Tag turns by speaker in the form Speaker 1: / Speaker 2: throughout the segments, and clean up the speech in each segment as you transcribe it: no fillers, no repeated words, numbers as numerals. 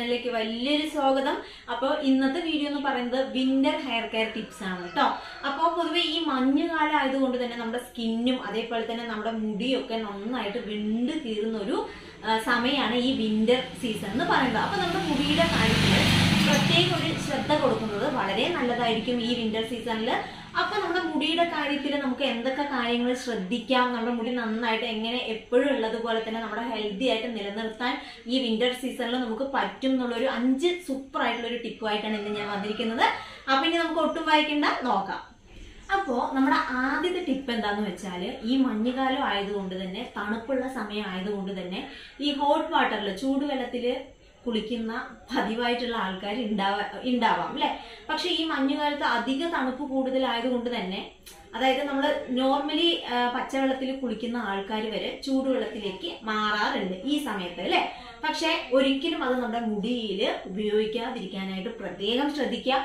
Speaker 1: ചാനലിലേക്ക് വലിയൊരു സ്വാഗതം. അപ്പോൾ ഇന്നത്തെ വീഡിയോ എന്ന് പറയുന്നത് വിന്റർ ഹെയർ കെയർ ടിപ്സ് ആണ് കേട്ടോ. അപ്പോൾ പൊതുവെ ഈ മഞ്ഞുകാലം ആയതുകൊണ്ട് തന്നെ നമ്മുടെ സ്കിന്നും അതേപോലെ തന്നെ നമ്മുടെ മുടിയൊക്കെ നന്നായിട്ട് വിണ്ട് കീറുന്ന ഒരു സമയമാണ് ഈ വിന്റർ സീസൺ എന്ന് പറയുന്നത്. അപ്പോൾ നമ്മുടെ മുടിയുടെ കാര്യത്തിൽ പ്രത്യേക ഒരു ശ്രദ്ധ കൊടുക്കുന്നത് വളരെ നല്ലതായിരിക്കും ഈ വിന്റർ സീസണിൽ. അപ്പൊ നമ്മുടെ മുടിയുടെ കാര്യത്തിൽ നമുക്ക് എന്തൊക്കെ കാര്യങ്ങൾ ശ്രദ്ധിക്കാം, നമ്മുടെ മുടി നന്നായിട്ട് എങ്ങനെ എപ്പോഴും ഉള്ളതുപോലെ തന്നെ നമ്മുടെ ഹെൽത്തി ആയിട്ട് നിലനിർത്താൻ ഈ വിന്റർ സീസണിൽ നമുക്ക് പറ്റും എന്നുള്ളൊരു 5 സൂപ്പർ ആയിട്ടുള്ള ഒരു ടിപ്പുമായിട്ടാണ് ഇന്ന് ഞാൻ വന്നിരിക്കുന്നത്. അപ്പൊ ഇനി നമുക്ക് ഒട്ടും വായിക്കണ്ട, നോക്കാം. അപ്പോൾ നമ്മുടെ ആദ്യത്തെ ടിപ്പ് എന്താന്ന് വെച്ചാൽ, ഈ മഞ്ഞുകാലം ആയതുകൊണ്ട് തന്നെ തണുപ്പുള്ള സമയം ആയതുകൊണ്ട് തന്നെ ഈ ഹോട്ട് വാട്ടറിൽ ചൂടുവെള്ളത്തിൽ കുളിക്കുന്ന പതിവായിട്ടുള്ള ആൾക്കാർ ഉണ്ടാവാം അല്ലെ. പക്ഷെ ഈ മഞ്ഞുകാലത്ത് അധിക തണുപ്പ് കൂടുതലായതുകൊണ്ട് തന്നെ, അതായത് നമ്മൾ നോർമലി പച്ചവെള്ളത്തിൽ കുളിക്കുന്ന ആൾക്കാർ വരെ ചൂടുവെള്ളത്തിലേക്ക് മാറാറുണ്ട് ഈ സമയത്ത് അല്ലെ. പക്ഷെ ഒരിക്കലും അത് നമ്മുടെ മുടിയിൽ ഉപയോഗിക്കാതിരിക്കാനായിട്ട് പ്രത്യേകം ശ്രദ്ധിക്കുക.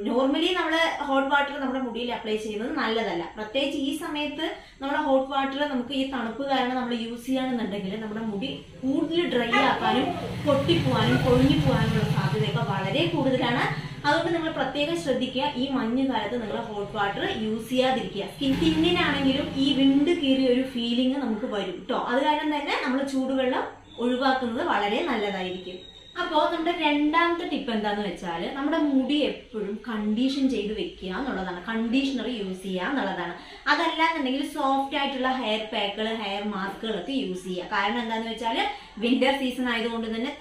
Speaker 1: നോർമലി നമ്മൾ ഹോട്ട് വാട്ടർ നമ്മുടെ മുടിയിൽ അപ്ലൈ ചെയ്യുന്നത് നല്ലതല്ല. പ്രത്യേകിച്ച് ഈ സമയത്ത് നമ്മുടെ ഹോട്ട് വാട്ടർ നമുക്ക് ഈ തണുപ്പ് കാരണം നമ്മൾ യൂസ് ചെയ്യുകയാണെന്നുണ്ടെങ്കിൽ നമ്മുടെ മുടി കൂടുതൽ ഡ്രൈ ആക്കാനും പൊട്ടിപ്പോവാനും കൊഴിഞ്ഞു പോകാനുള്ള സാധ്യതയൊക്കെ വളരെ കൂടുതലാണ്. അതുകൊണ്ട് നിങ്ങൾ പ്രത്യേകം ശ്രദ്ധിക്കുക, ഈ മഞ്ഞുകാലത്ത് നിങ്ങൾ ഹോട്ട് വാട്ടർ യൂസ് ചെയ്യാതിരിക്കുക. സ്കിന്നിനാണെങ്കിലും ഈ വിണ്ട് കീറിയ ഒരു ഫീലിംഗ് നമുക്ക് വരും കേട്ടോ. അത് കാരണം തന്നെ നമ്മൾ ചൂടുവെള്ളം ഒഴിവാക്കുന്നത് വളരെ നല്ലതായിരിക്കും. അപ്പോൾ നമ്മുടെ രണ്ടാമത്തെ ടിപ്പ് എന്താന്ന് വെച്ചാൽ, നമ്മുടെ മുടി എപ്പോഴും കണ്ടീഷൻ ചെയ്ത് വെക്കുക എന്നുള്ളതാണ്. കണ്ടീഷണർ യൂസ് ചെയ്യുക എന്നുള്ളതാണ്. അതല്ല എന്നുണ്ടെങ്കിൽ സോഫ്റ്റ് ആയിട്ടുള്ള ഹെയർ പാക്കുകൾ, ഹെയർ മാസ്കുകളൊക്കെ യൂസ് ചെയ്യുക. കാരണം എന്താന്ന് വെച്ചാൽ വിന്റർ സീസൺ ആയതുകൊണ്ട് തന്നെ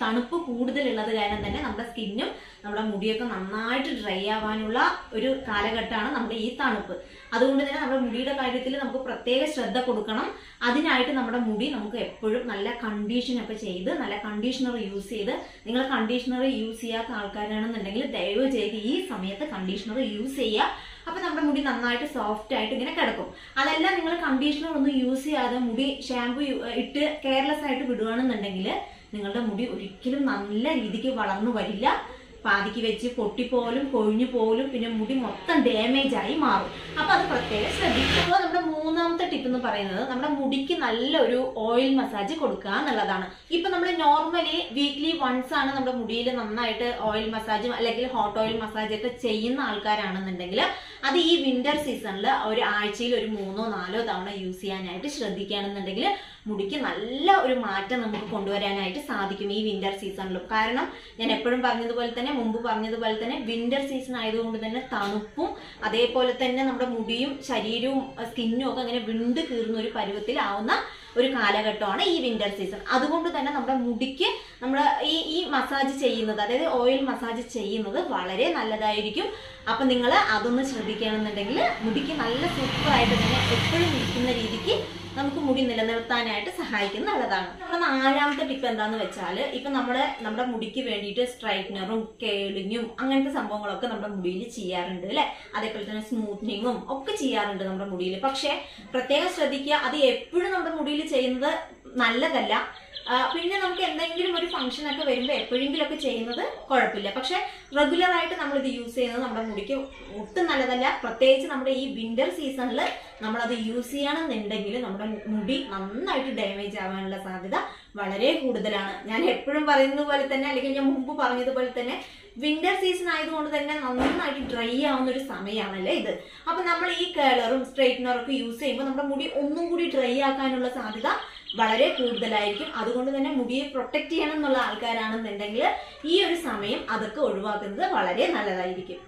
Speaker 1: തണുപ്പ് കൂടുതലുള്ളത് കാരണം തന്നെ നമ്മുടെ സ്കിന്നും നമ്മുടെ മുടിയൊക്കെ നന്നായിട്ട് ഡ്രൈ ആവാനുള്ള ഒരു കാലഘട്ടമാണ് നമ്മുടെ ഈ തണുപ്പ്. അതുകൊണ്ട് തന്നെ നമ്മുടെ മുടിയുടെ കാര്യത്തിൽ നമുക്ക് പ്രത്യേക ശ്രദ്ധ കൊടുക്കണം. അതിനായിട്ട് നമ്മുടെ മുടി നമുക്ക് എപ്പോഴും നല്ല കണ്ടീഷൻ ഒക്കെ ചെയ്ത്, നല്ല കണ്ടീഷണർ യൂസ് ചെയ്ത്, നിങ്ങൾ കണ്ടീഷണർ യൂസ് ചെയ്യാത്ത ആൾക്കാരാണെന്നുണ്ടെങ്കിൽ ദയവ് ചെയ്ത് ഈ സമയത്ത് കണ്ടീഷണർ യൂസ് ചെയ്യുക. അപ്പൊ നമ്മുടെ മുടി നന്നായിട്ട് സോഫ്റ്റ് ആയിട്ട് ഇങ്ങനെ കിടക്കും. അതല്ല നിങ്ങൾ കണ്ടീഷണർ ഒന്നും യൂസ് ചെയ്യാതെ മുടി ഷാമ്പു ഇട്ട് കെയർലെസ് ആയിട്ട് വിടുകയാണെന്നുണ്ടെങ്കിൽ നിങ്ങളുടെ മുടി ഒരിക്കലും നല്ല രീതിക്ക് വളർന്നു വരില്ല. പാതിക്ക് വെച്ച് പൊട്ടിപ്പോലും കൊഴിഞ്ഞു പോലും, പിന്നെ മുടി മൊത്തം ഡാമേജ് ആയി മാറും. അപ്പൊ അത് പ്രത്യേകം ശ്രദ്ധിക്കുക. നമ്മുടെ മൂന്നാമത്തെ ടിപ്പ് എന്ന് പറയുന്നത്, നമ്മുടെ മുടിക്ക് നല്ലൊരു ഓയിൽ മസാജ് കൊടുക്കുക എന്നുള്ളതാണ്. ഇപ്പൊ നമ്മൾ നോർമലി വീക്ക്ലി വൺസ് ആണ് നമ്മുടെ മുടിയിൽ നന്നായിട്ട് ഓയിൽ മസാജും അല്ലെങ്കിൽ ഹോട്ട് ഓയിൽ മസാജ് ഒക്കെ ചെയ്യുന്ന ആൾക്കാരാണെന്നുണ്ടെങ്കിൽ അത് ഈ വിന്റർ സീസണിൽ ഒരു ആഴ്ചയിൽ ഒരു 3-4 തവണ യൂസ് ചെയ്യാനായിട്ട് ശ്രദ്ധിക്കുകയാണെന്നുണ്ടെങ്കിൽ മുടിക്ക് നല്ല ഒരു മാറ്റം നമുക്ക് കൊണ്ടുവരാനായിട്ട് സാധിക്കും ഈ വിന്റർ സീസണിലും. കാരണം ഞാൻ എപ്പോഴും മുമ്പ് പറഞ്ഞതുപോലെ തന്നെ വിന്റർ സീസൺ ആയതുകൊണ്ട് തന്നെ തണുപ്പും അതേപോലെ തന്നെ നമ്മുടെ മുടിയും ശരീരവും സ്കിന്നും ഒക്കെ അങ്ങനെ വിണ്ട് കീറുന്ന ഒരു പരുവത്തിലാവുന്ന ഒരു കാലഘട്ടമാണ് ഈ വിന്റർ സീസൺ. അതുകൊണ്ട് തന്നെ നമ്മുടെ മുടിക്ക് നമ്മൾ ഈ മസാജ് ചെയ്യുന്നത്, അതായത് ഓയിൽ മസാജ് ചെയ്യുന്നത് വളരെ നല്ലതായിരിക്കും. അപ്പൊ നിങ്ങൾ അതൊന്ന് ശ്രദ്ധിക്കുകയാണെന്നുണ്ടെങ്കിൽ മുടിക്ക് നല്ല സൂപ്പറായിട്ട് തന്നെ എപ്പോഴും ഇരിക്കുന്ന രീതിക്ക് നമുക്ക് മുടി നിലനിർത്താനായിട്ട് സഹായിക്കുന്നതാണ്. നമ്മുടെ 4ാമത്തെ ടിപ്പ് എന്താന്ന് വെച്ചാൽ, ഇപ്പൊ നമ്മുടെ മുടിക്ക് വേണ്ടിയിട്ട് സ്ട്രൈറ്റ്നറും കേളിങ്ങും അങ്ങനത്തെ സംഭവങ്ങളൊക്കെ നമ്മുടെ മുടിയിൽ ചെയ്യാറുണ്ട് അല്ലെ. അതേപോലെ തന്നെ സ്മൂത്തനിങ്ങും ഒക്കെ ചെയ്യാറുണ്ട് നമ്മുടെ മുടിയിൽ. പക്ഷെ പ്രത്യേകം ശ്രദ്ധിക്കുക, അത് എപ്പോഴും നമ്മുടെ മുടിയിൽ ചെയ്യുന്നത് നല്ലതല്ല. പിന്നെ നമുക്ക് എന്തെങ്കിലും ഒരു ഫംഗ്ഷൻ ഒക്കെ വരുമ്പോൾ എപ്പോഴെങ്കിലും ഒക്കെ ചെയ്യുന്നത് കുഴപ്പമില്ല. പക്ഷെ റെഗുലർ ആയിട്ട് നമ്മൾ ഇത് യൂസ് ചെയ്യുന്നത് നമ്മുടെ മുടിക്ക് ഒട്ടും നല്ലതല്ല. പ്രത്യേകിച്ച് നമ്മുടെ ഈ വിന്റർ സീസണിൽ നമ്മളത് യൂസ് ചെയ്യണമെന്നുണ്ടെങ്കിൽ നമ്മുടെ മുടി നന്നായിട്ട് ഡാമേജ് ആവാനുള്ള സാധ്യത വളരെ കൂടുതലാണ്. ഞാൻ എപ്പോഴും പറയുന്നത് പോലെ തന്നെ, അല്ലെങ്കിൽ ഞാൻ മുമ്പ് പറഞ്ഞതുപോലെ തന്നെ, വിന്റർ സീസൺ ആയതുകൊണ്ട് തന്നെ നന്നായിട്ട് ഡ്രൈ ആവുന്ന ഒരു സമയമാണല്ലേ ഇത്. അപ്പൊ നമ്മൾ ഈ കേളറും സ്ട്രൈറ്റ്നറും ഒക്കെ യൂസ് ചെയ്യുമ്പോൾ നമ്മുടെ മുടി ഒന്നും കൂടി ഡ്രൈ ആക്കാനുള്ള സാധ്യത വളരെ കൂടുതലായിരിക്കും. അതുകൊണ്ട് തന്നെ മുടിയെ പ്രൊട്ടക്ട് ചെയ്യണം എന്നുള്ള ആൾക്കാരാണെന്നുണ്ടെങ്കിൽ ഈ ഒരു സമയം അതൊക്കെ ഒഴിവാക്കുന്നത് വളരെ നല്ലതായിരിക്കും.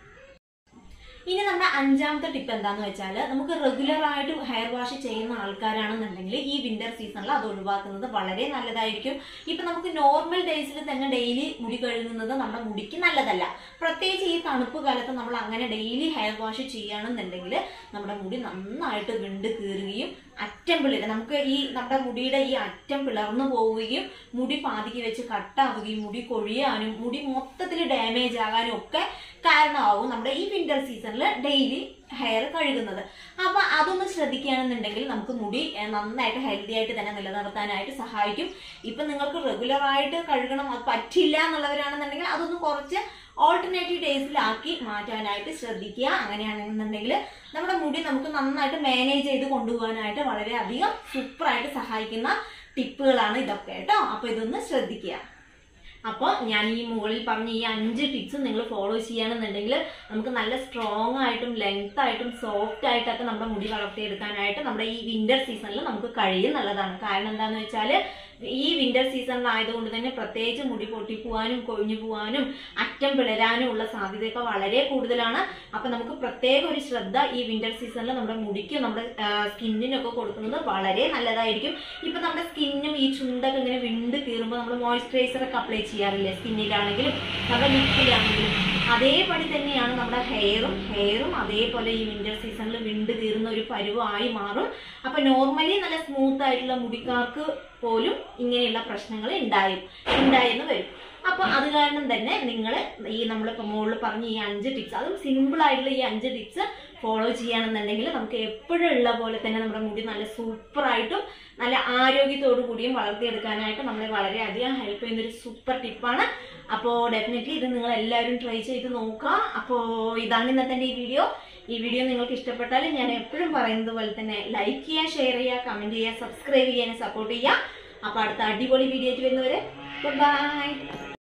Speaker 1: ഇനി നമ്മുടെ 5ാമത്തെ ടിപ്പ് എന്താന്ന് വെച്ചാൽ, നമുക്ക് റെഗുലർ ആയിട്ട് ഹെയർ വാഷ് ചെയ്യുന്ന ആൾക്കാരാണെന്നുണ്ടെങ്കിൽ ഈ വിന്റർ സീസണിൽ അത് ഒഴിവാക്കുന്നത് വളരെ നല്ലതായിരിക്കും. ഇപ്പൊ നമുക്ക് നോർമൽ ഡേയ്സിൽ തന്നെ ഡെയിലി മുടി കഴുകുന്നത് നമ്മുടെ മുടിക്ക് നല്ലതല്ല. പ്രത്യേകിച്ച് ഈ തണുപ്പ് കാലത്ത് നമ്മൾ അങ്ങനെ ഡെയിലി ഹെയർ വാഷ് ചെയ്യുകയാണെന്നുണ്ടെങ്കിൽ നമ്മുടെ മുടി നന്നായിട്ട് വിണ്ട് കീറുകയും അറ്റം നമുക്ക് നമ്മുടെ മുടിയുടെ ഈ അറ്റം പിളർന്നു പോവുകയും മുടി പാതിക്ക് വെച്ച് കട്ടാവുകയും മുടി കൊഴിയാനും മുടി മൊത്തത്തിൽ ഡാമേജ് ആകാനും ഒക്കെ കാരണമാവും നമ്മുടെ ഈ വിന്റർ സീസണിൽ ഡെയിലി ഹെയർ കഴുകുന്നത്. അപ്പൊ അതൊന്ന് ശ്രദ്ധിക്കുകയാണെന്നുണ്ടെങ്കിൽ നമുക്ക് മുടി നന്നായിട്ട് ഹെൽത്തി ആയിട്ട് തന്നെ നിലനിർത്താനായിട്ട് സഹായിക്കും. ഇപ്പൊ നിങ്ങൾക്ക് റെഗുലർ ആയിട്ട് കഴുകണം, അത് പറ്റില്ല എന്നുള്ളവരാണെന്നുണ്ടെങ്കിൽ അതൊന്ന് കുറച്ച് ഓൾട്ടർനേറ്റീവ് ഡേയ്സിലാക്കി മാറ്റാനായിട്ട് ശ്രദ്ധിക്കുക. അങ്ങനെയാണെന്നുണ്ടെങ്കിൽ നമ്മുടെ മുടി നമുക്ക് നന്നായിട്ട് മാനേജ് ചെയ്ത് കൊണ്ടുപോകാനായിട്ട് വളരെയധികം സൂപ്പറായിട്ട് സഹായിക്കുന്ന ടിപ്പുകളാണ് ഇതൊക്കെ കേട്ടോ. അപ്പൊ ഇതൊന്ന് ശ്രദ്ധിക്കുക. അപ്പോൾ ഞാൻ ഈ മുകളിൽ പറഞ്ഞ ഈ 5 ടിപ്സ് നിങ്ങൾ ഫോളോ ചെയ്യുകയാണെന്നുണ്ടെങ്കിൽ നമുക്ക് നല്ല സ്ട്രോങ് ആയിട്ടും ലെങ്ത് ആയിട്ടും സോഫ്റ്റ് ആയിട്ടൊക്കെ നമ്മുടെ മുടി വളർത്തിയെടുക്കാനായിട്ട് നമ്മുടെ ഈ വിന്റർ സീസണിൽ നമുക്ക് കഴിയും നല്ലതാണ്. കാരണം എന്താണെന്ന് വെച്ചാൽ ഈ വിന്റർ സീസണിലായതുകൊണ്ട് തന്നെ പ്രത്യേകിച്ച് മുടി പൊട്ടിപ്പോവാനും കൊഴിഞ്ഞു പോവാനും അറ്റം പിളരാനും ഉള്ള സാധ്യതയൊക്കെ വളരെ കൂടുതലാണ്. അപ്പൊ നമുക്ക് പ്രത്യേക ഒരു ശ്രദ്ധ ഈ വിന്റർ സീസണിൽ നമ്മുടെ മുടിക്കും നമ്മുടെ സ്കിന്നിനൊക്കെ കൊടുക്കുന്നത് വളരെ നല്ലതായിരിക്കും. ഇപ്പൊ നമ്മുടെ സ്കിന്നും ഈ ചുണ്ടൊക്കെ ഇങ്ങനെ വിണ്ട് കീറുമ്പോൾ നമ്മൾ മോയ്സ്ചറൈസർ ഒക്കെ അപ്ലൈ ചെയ്യാറില്ലേ, സ്കിന്നിലാണെങ്കിലും നമ്മുടെ ലിപ്പിലാണെങ്കിലും അതേപടി തന്നെയാണ് നമ്മുടെ ഹെയറും അതേപോലെ ഈ വിന്റർ സീസണിൽ വിണ്ട് കീറുന്ന ഒരു പരുവമായി മാറും. അപ്പൊ നോർമലി നല്ല സ്മൂത്ത് ആയിട്ടുള്ള മുടിക്കാർക്ക് പോലും ഇങ്ങനെയുള്ള പ്രശ്നങ്ങൾ ഉണ്ടായെന്ന് വരും. അപ്പൊ അത് കാരണം തന്നെ നിങ്ങൾ ഈ നമ്മളിപ്പോ മുകളിൽ പറഞ്ഞ ഈ 5 ടിപ്സ്, അതും സിമ്പിൾ ആയിട്ടുള്ള ഈ 5 ടിപ്സ് ഫോളോ ചെയ്യുകയാണെന്നുണ്ടെങ്കിൽ നമുക്ക് എപ്പോഴും ഉള്ള പോലെ തന്നെ നമ്മുടെ മുടി നല്ല സൂപ്പറായിട്ടും നല്ല ആരോഗ്യത്തോടു കൂടിയും വളർത്തിയെടുക്കാനായിട്ട് നമ്മളെ വളരെയധികം ഹെൽപ്പ് ചെയ്യുന്ന ഒരു സൂപ്പർ ടിപ്പാണ്. അപ്പോൾ ഡെഫിനറ്റ്ലി ഇത് നിങ്ങൾ എല്ലാവരും ട്രൈ ചെയ്ത് നോക്കുക. അപ്പോൾ ഇതാണ് ഇന്നത്തെ ഈ വീഡിയോ. ഈ വീഡിയോ നിങ്ങൾക്ക് ഇഷ്ടപ്പെട്ടാൽ ഞാൻ എപ്പോഴും പറയുന്നത് പോലെ തന്നെ ലൈക്ക് ചെയ്യുക, ഷെയർ ചെയ്യുക, കമന്റ് ചെയ്യുക, സബ്സ്ക്രൈബ് ചെയ്യാൻ സപ്പോർട്ട് ചെയ്യുക. അപ്പോൾ അടുത്ത അടിപൊളി വീഡിയോ ആയിട്ട് വരുന്നവരെ ബൈ.